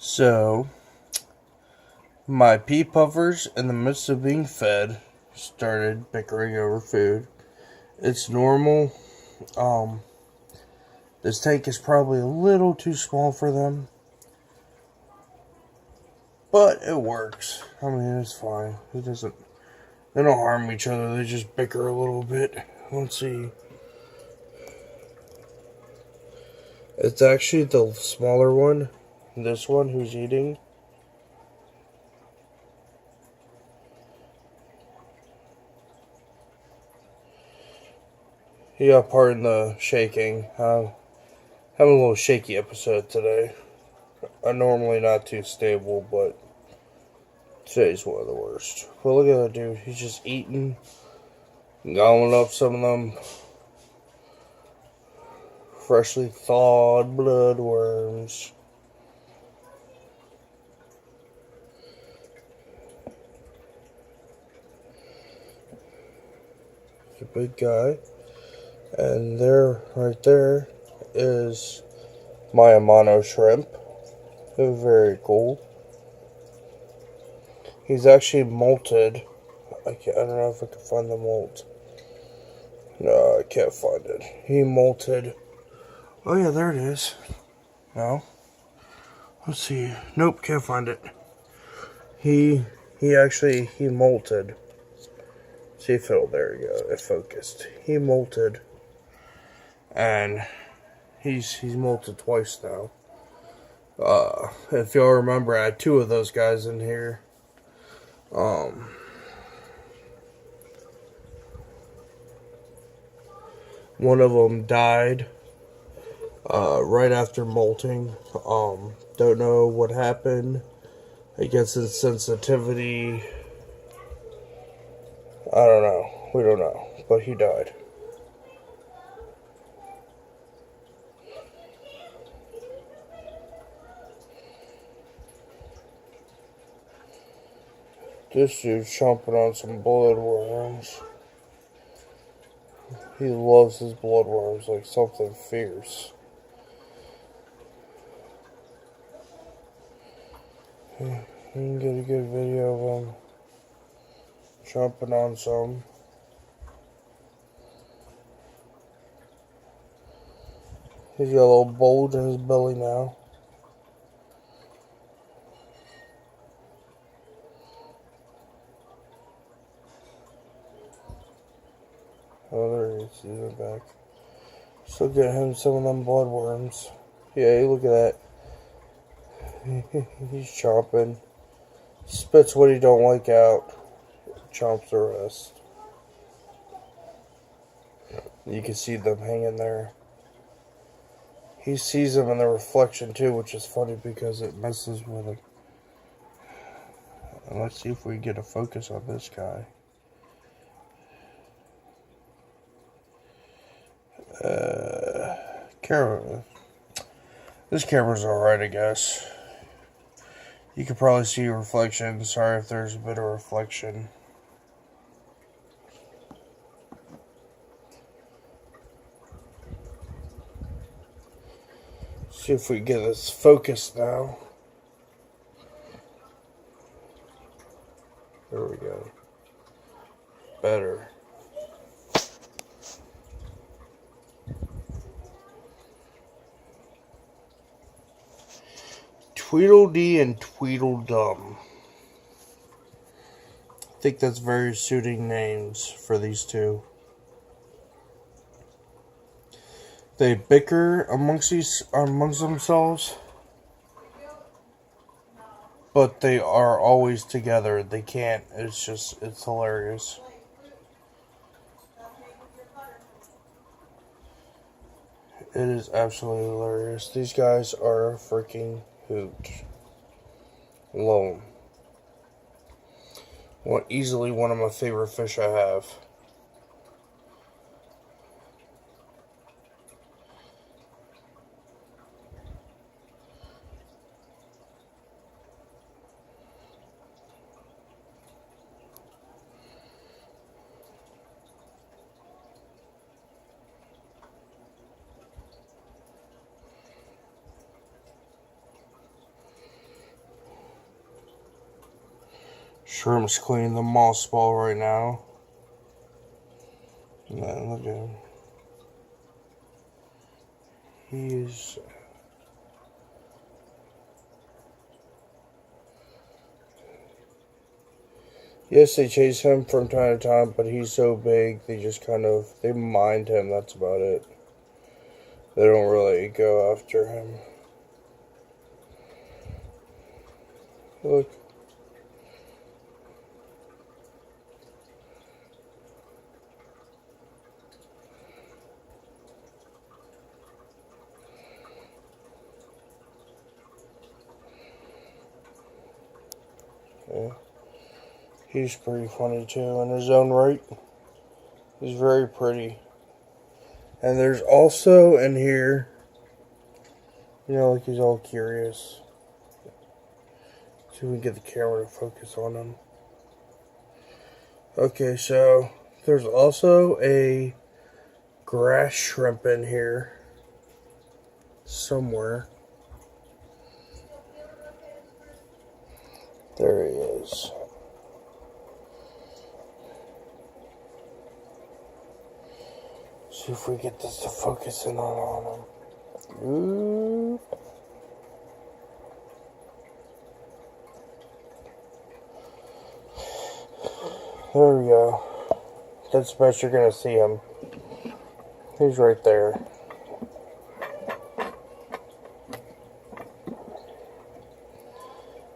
So, my pea puffers, in the midst of being fed, started bickering over food. It's normal. This tank is probably a little too small for them, but it works. I mean, it's fine. They don't harm each other. They just bicker a little bit. Let's see. It's actually the smaller one. This one who's eating. Yeah, pardon the shaking. I'm having a little shaky episode today. I'm normally not too stable, but today's one of the worst. But look at that dude. He's just eating, gobbling up some of them freshly thawed bloodworms. He's a big guy. And right there is my amano shrimp. They're very cool. He's actually molted. I don't know if I can find the molt. No, I can't find it. He molted. Oh yeah, there it is. No. Let's see. Nope, can't find it. He molted. See if it'll, there you go, it focused. He molted. And he's molted twice now. If y'all remember, I had two of those guys in here. One of them died right after molting. Don't know what happened. I guess it's sensitivity. I don't know. We don't know. But he died. This dude's chomping on some bloodworms. He loves his bloodworms like something fierce. You can get a good video of him chomping on some. He's got a little bulge in his belly now. Oh, there he is. He's in the back. Still get him some of them bloodworms. Yeah, look at that. He's chomping. Spits what he don't like out. Chomps the rest. You can see them hanging there. He sees them in the reflection too, which is funny because it messes with him. And let's see if we get a focus on this guy. Camera. This camera's alright, I guess. You can probably see a reflection. Sorry if there's a bit of reflection. See if we get this focused now. There we go. Better. Tweedledee and Tweedledum. I think that's very suiting names for these two. They bicker amongst themselves, but they are always together. They can't. It's hilarious. It is absolutely hilarious. These guys are a freaking hoot. Love them. Easily one of my favorite fish I have. Shrimp's cleaning the moss ball right now. Man, look at him. He's... Yes, they chase him from time to time, but he's so big, they mind him, that's about it. They don't really go after him. Look. Yeah. He's pretty funny too in his own right. He's very pretty. And there's also in here, like he's all curious. See if we can get the camera to focus on him. Okay, so there's also a grass shrimp in here somewhere. There he is. See if we get this to focus in on him. Ooh. There we go. That's the best you're gonna see him. He's right there.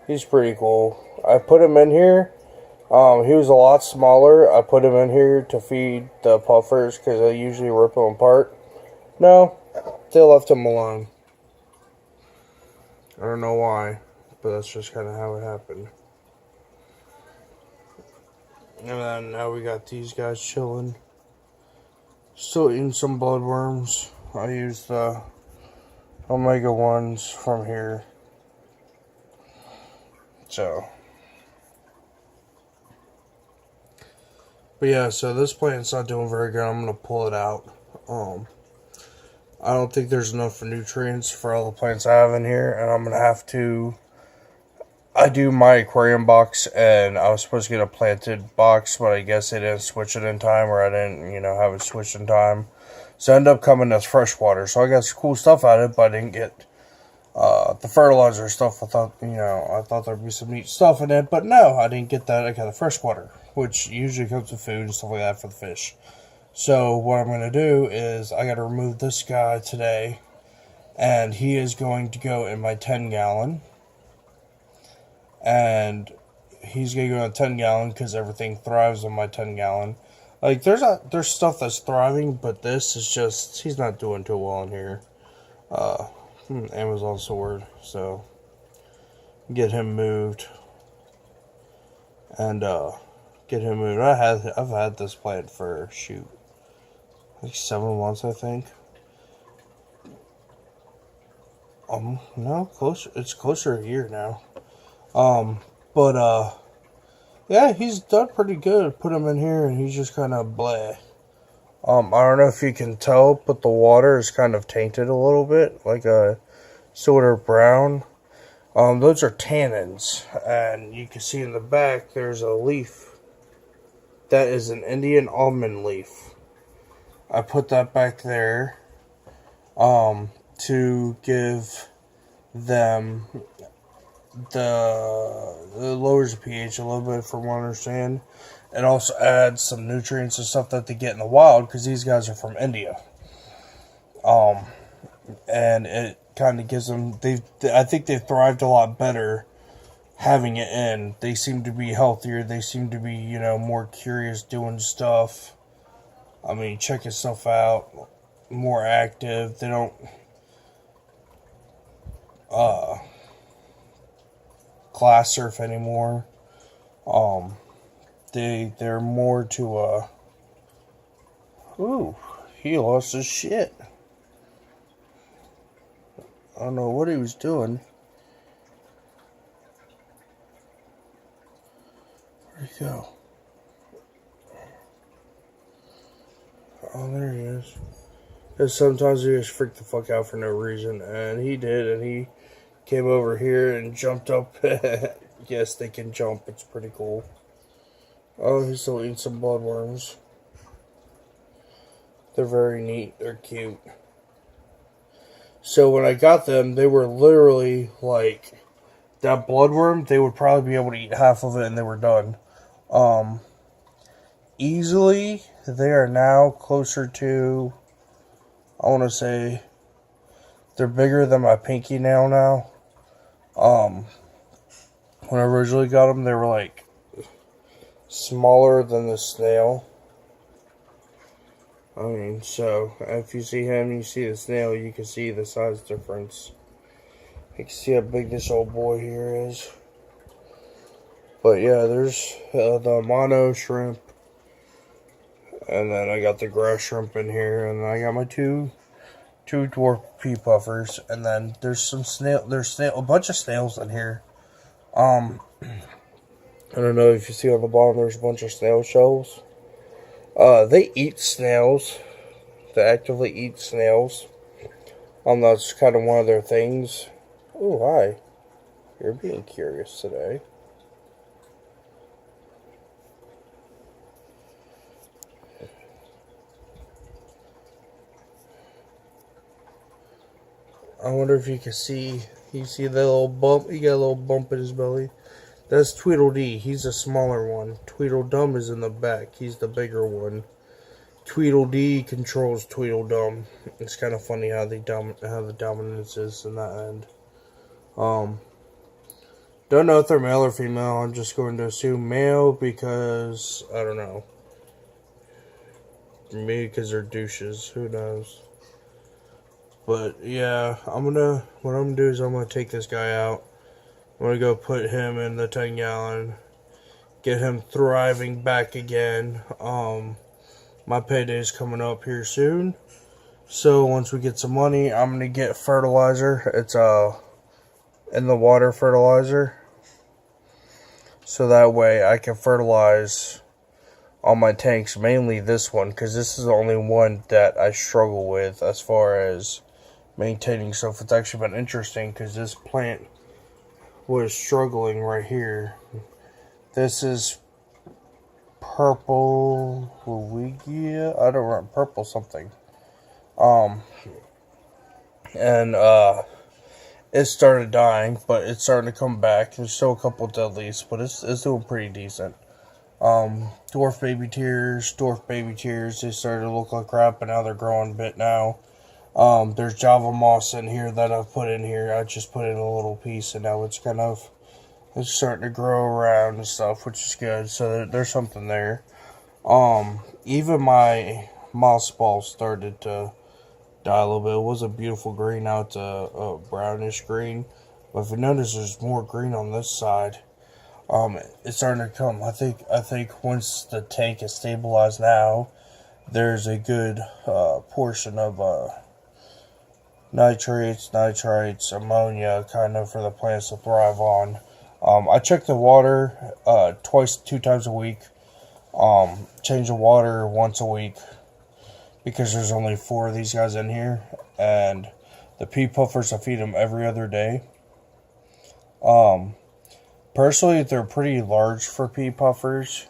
He's pretty cool. I put him in here. He was a lot smaller. I put him in here to feed the puffers because I usually rip them apart. No, they left him alone. I don't know why, but that's just kind of how it happened. And then now we got these guys chilling. Still eating some bloodworms. I used the Omega ones from here. So. But yeah, so this plant's not doing very good. I'm going to pull it out. I don't think there's enough nutrients for all the plants I have in here. And I'm going to have to... I do my aquarium box, and I was supposed to get a planted box, but I guess they didn't switch it in time, or I didn't, have it switched in time. So I ended up coming as freshwater. So I got some cool stuff out of it, but I didn't get the fertilizer stuff. I thought there'd be some neat stuff in it, but no, I didn't get that. I got the freshwater, which usually comes with food and stuff like that for the fish. So what I'm going to do is I got to remove this guy today, and he is going to go in my 10-gallon. And he's going to go in a 10-gallon because everything thrives on my 10-gallon. Like, there's stuff that's thriving, but this is just, he's not doing too well in here. Amazon sword, so get him moved. And, get him moved. I've had this plant for, like 7 months, I think. No, it's closer to a year now. Yeah, he's done pretty good. Put him in here and he's just kind of bleh. I don't know if you can tell, but the water is kind of tainted a little bit, like a sort of brown. Those are tannins, and you can see in the back there's a leaf. That is an Indian almond leaf. I put that back there, to give them the lowers the pH a little bit from what I understand. It also adds some nutrients and stuff that they get in the wild because these guys are from India. And it kind of gives them, I think they've thrived a lot better having it in. They seem to be healthier. They seem to be, more curious doing stuff. I mean, checking stuff out, more active. They don't, class surf anymore. They're more to, ooh, he lost his shit. I don't know what he was doing. Where'd he go? Oh, there he is. Because sometimes he just freak the fuck out for no reason. And he did, and he came over here and jumped up yes, they can jump. It's pretty cool. Oh, he's still eating some bloodworms. They're very neat. They're cute. So when I got them, they were literally like that bloodworm. They would probably be able to eat half of it and they were done. Easily, they are now closer to, I want to say, they're bigger than my pinky nail now. When I originally got them, they were like smaller than the snail. I mean, so if you see him, you see the snail, you can see the size difference. You can see how big this old boy here is. But yeah, there's the amano shrimp. And then I got the grass shrimp in here. And then I got my two dwarf pea puffers. And then there's some a bunch of snails in here. I don't know if you see on the bottom, there's a bunch of snail shells. They eat snails. They actively eat snails. That's kind of one of their things. Oh, hi. You're being curious today. I wonder if you can see. You see that little bump? He got a little bump in his belly. That's Tweedledee. He's a smaller one. Tweedledum is in the back. He's the bigger one. Tweedledee controls Tweedledum. It's kind of funny how the dominance is in that end. Don't know if they're male or female. I'm just going to assume male because I don't know. Maybe because they're douches. Who knows? But yeah, what I'm gonna do is I'm gonna take this guy out. I'm gonna go put him in the 10-gallon, get him thriving back again. My payday is coming up here soon, so once we get some money, I'm gonna get fertilizer. It's in the water fertilizer, so that way I can fertilize all my tanks, mainly this one, because this is the only one that I struggle with as far as maintaining stuff. It's actually been interesting because this plant was struggling right here. This is purple Luigia. I don't remember, purple something. It started dying, but it's starting to come back. There's still a couple deadlies, but it's doing pretty decent. Dwarf baby tears, they started to look like crap, and now they're growing a bit now. There's Java moss in here that I've put in here. I just put in a little piece, and now it's starting to grow around and stuff, which is good. So there's something there. Even my moss ball started to die a little bit. It was a beautiful green. Now it's a brownish green. But if you notice, there's more green on this side. It's starting to come. I think once the tank is stabilized now, there's a good portion of nitrates, ammonia, kind of for the plants to thrive on. I check the water 2 times a week. Change the water once a week because there's only 4 of these guys in here, and the pea puffers, I feed them every other day. Personally, they're pretty large for pea puffers.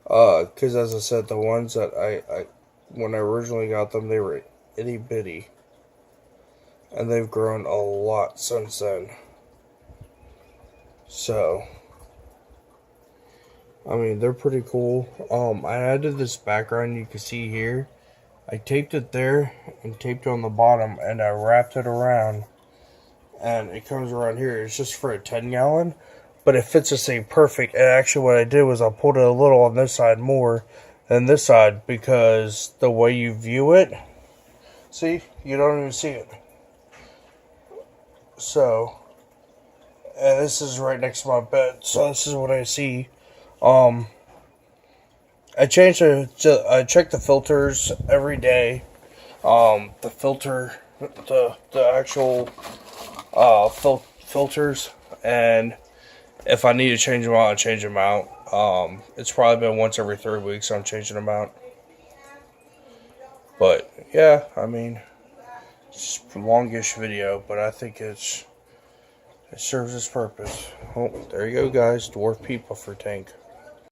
Because as I said, the ones that I when I originally got them, they were itty bitty. And they've grown a lot since then. So, I mean, they're pretty cool. I added this background you can see here. I taped it there and taped it on the bottom, and I wrapped it around. And it comes around here. It's just for a 10-gallon, but it fits the same perfect. And actually what I did was I pulled it a little on this side more than this side, because the way you view it, see, you don't even see it. So, and this is right next to my bed, so this is what I see. I check the filters every day. The actual filters, and if I need to change them out, I change them out. It's probably been once every 3 weeks I'm changing them out. But yeah, I mean, it's a longish video, but I think it's It serves its purpose. Oh, there you go, guys. Dwarf pea puffer tank.